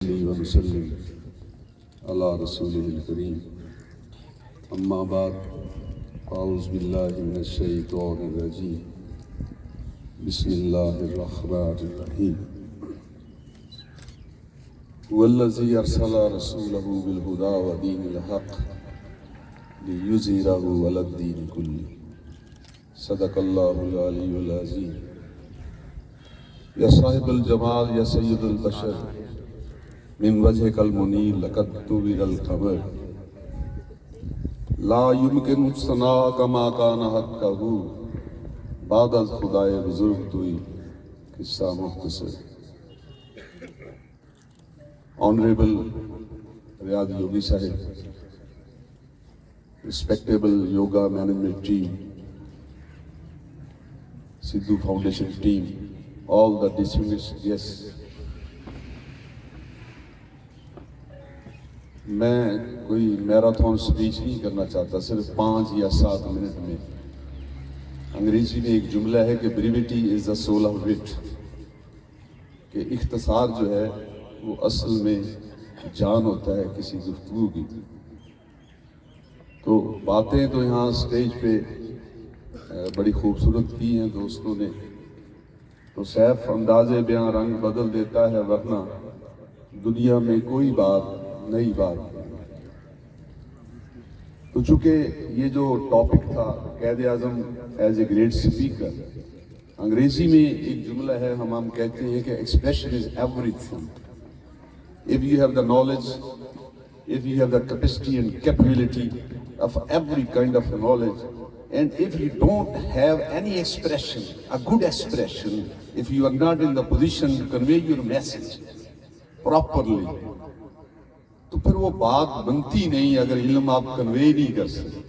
وسلم على رسوله الكريم أما بعد أعوذ بالله من الشيطان الرجيم بسم الله الرحمن الرحيم هو الذي أرسل رسوله بالهدى ودين الحق ليظهره على الدين كله صدق الله العلي العظيم يا صاحب الجمال يا سيد البشر من وجهك المنير لقد طوّل القمر لا يمكن الثناء كما كان حقه بعد از خدائے بزرگ توئی قصہ مختصر. آنریبل ریاض یوگی صاحب, respectable yoga management team, Sidhu Foundation team, all the distinguished guests. میں کوئی میراتھن سپیچ نہیں کرنا چاہتا, صرف 5 یا 7 منٹ میں. انگریزی میں ایک جملہ ہے کہ بریویٹی از دا سول آف وٹ, کہ اختصار جو ہے وہ اصل میں جان ہوتا ہے کسی گفتگو کی. تو باتیں تو یہاں اسٹیج پہ بڑی خوبصورت کی ہیں دوستوں نے, تو سیف انداز بیان رنگ بدل دیتا ہے, ورنہ دنیا میں کوئی بات نئی بات. تو چونکہ یہ جو ٹاپک تھا Quaid Azam as a great speaker, انگریزی میں ایک جملہ ہے, ہم کہتے ہیں کہ expression is every thing. if you have the knowledge, if you have the capacity and capability of every kind of knowledge, and if you don't have any expression, a good expression, if you are not in the position to convey your message properly, تو پھر وہ بات بنتی نہیں اگر علم آپ کنوے نہیں کر سکتے.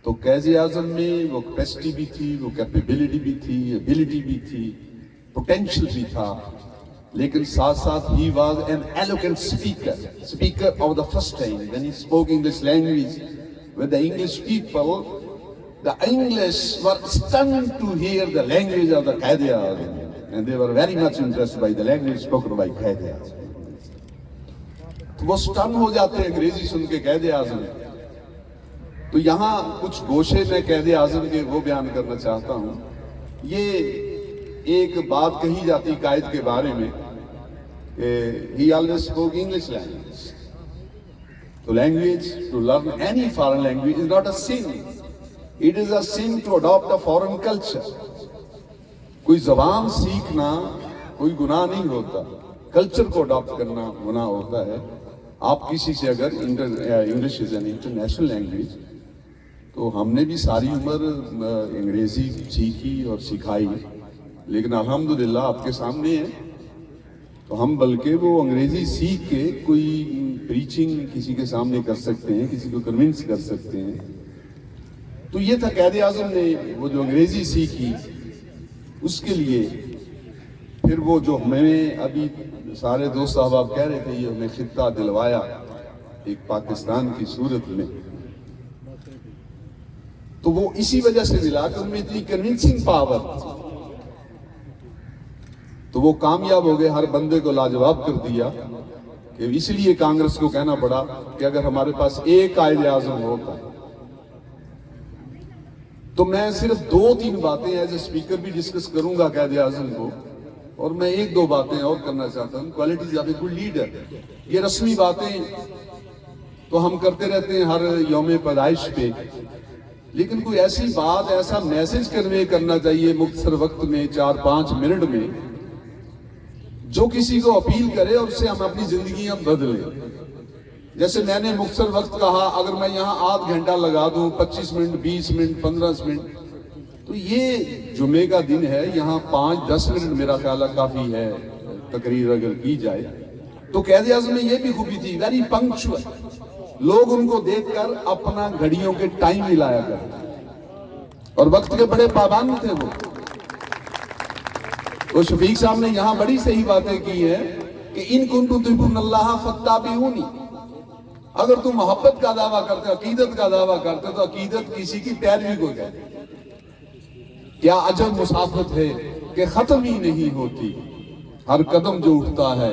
تو قائد اعظم میں وہ کیپیسٹی بھی تھی, وہ کیپیبلٹی بھی تھی, ایبلٹی بھی تھی, پوٹینشل بھی تھا, لیکن ساتھ ساتھ ہی was an eloquent speaker of the first time when he spoke English language with the English people. The English were stunned to hear the language of the Quaid Azam, and they were very much impressed by the language spoken by Quaid Azam. وہ سٹن ہو جاتے ہیں انگریزی سن کے قائد اعظم. تو یہاں کچھ گوشے میں قائد اعظم کے وہ بیان کرنا چاہتا ہوں. یہ ایک بات کہی جاتی قائد کے بارے میں کہ he always spoke English language. تو language, to learn any foreign language is not a sin. It is a sin to adopt a foreign culture. کوئی زبان سیکھنا کوئی گناہ نہیں ہوتا, کلچر کو اڈاپٹ کرنا گناہ ہوتا ہے. آپ کسی سے اگر English is an international language, تو ہم نے بھی ساری عمر انگریزی سیکھی اور سکھائی, لیکن الحمدللہ آپ کے سامنے ہے. تو ہم بلکہ وہ انگریزی سیکھ کے کوئی پریچنگ کسی کے سامنے کر سکتے ہیں, کسی کو کنونس کر سکتے ہیں. تو یہ تھا قائد اعظم نے وہ جو انگریزی سیکھی اس کے لیے. پھر وہ جو ہمیں ابھی سارے دوست صاحب کہہ رہے تھے, یہ ہمیں خطہ دلوایا ایک پاکستان کی صورت میں, تو وہ اسی وجہ سے ملا کہ ان میں اتنی کنونسنگ پاور تھی. تو وہ کامیاب ہو گئے, ہر بندے کو لاجواب کر دیا. کہ اس لیے کانگریس کو کہنا پڑا کہ اگر ہمارے پاس ایک قائد اعظم ہوتا. تو میں صرف 2-3 باتیں ایز اے اسپیکر بھی ڈسکس کروں گا قائد اعظم کو, اور میں 1-2 باتیں اور کرنا چاہتا ہوں. Qualities of a good leader, یہ رسمی باتیں تو ہم کرتے رہتے ہیں ہر یوم پیدائش پہ, لیکن کوئی ایسی بات, ایسا میسج کنوے کرنا چاہیے مختصر وقت میں 4-5 منٹ میں, جو کسی کو اپیل کرے اور اس سے ہم اپنی زندگیاں بدلیں. جیسے میں نے مختصر وقت کہا, اگر میں یہاں آدھ گھنٹہ لگا دوں, 25 منٹ, 20 منٹ, 15 منٹ, تو یہ جمعے کا دن ہے, یہاں 5-10 منٹ میرا خیال کافی ہے تقریر اگر کی جائے. تو قائد اعظم میں یہ بھی خوبی تھی, ویری پنکچوئل. لوگ ان کو دیکھ کر اپنا گھڑیوں کے ٹائم ملایا کرتے, اور وقت کے بڑے پابند تھے وہ. تو شفیق صاحب نے یہاں بڑی صحیح باتیں کی ہیں کہ ان کنتم تحبون اللہ فاتبعونی. اگر تم محبت کا دعویٰ کرتے, عقیدت کا دعویٰ کرتے, تو عقیدت کسی کی پیروی کو کہتے. کیا عجب مسافت ہے کہ ختم ہی نہیں ہوتی, ہر قدم جو اٹھتا ہے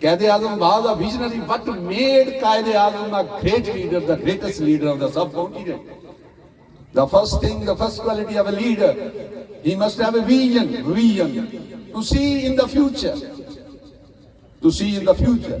Qaid Azam was a visionary. What made Qaid Azam a great leader, the greatest leader of the subcontinent? The first thing, the first quality of a leader, he must have a vision to see in the future. To see in the future.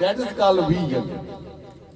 that is called vision.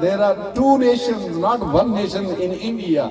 there are two nations, not one nation in India.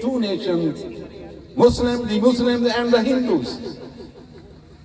two nations, Muslims, the Muslims and the Hindus.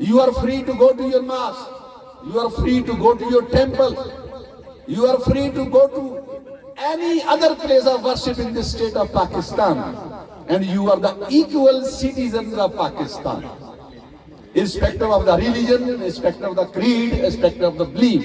you are free to go to your mosque, you are free to go to your temple, you are free to go to any other place of worship in the state of Pakistan, and you are the equal citizens of Pakistan, irrespective of the religion, irrespective of the creed, irrespective of the belief.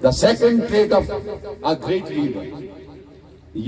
The second trait of a great leader,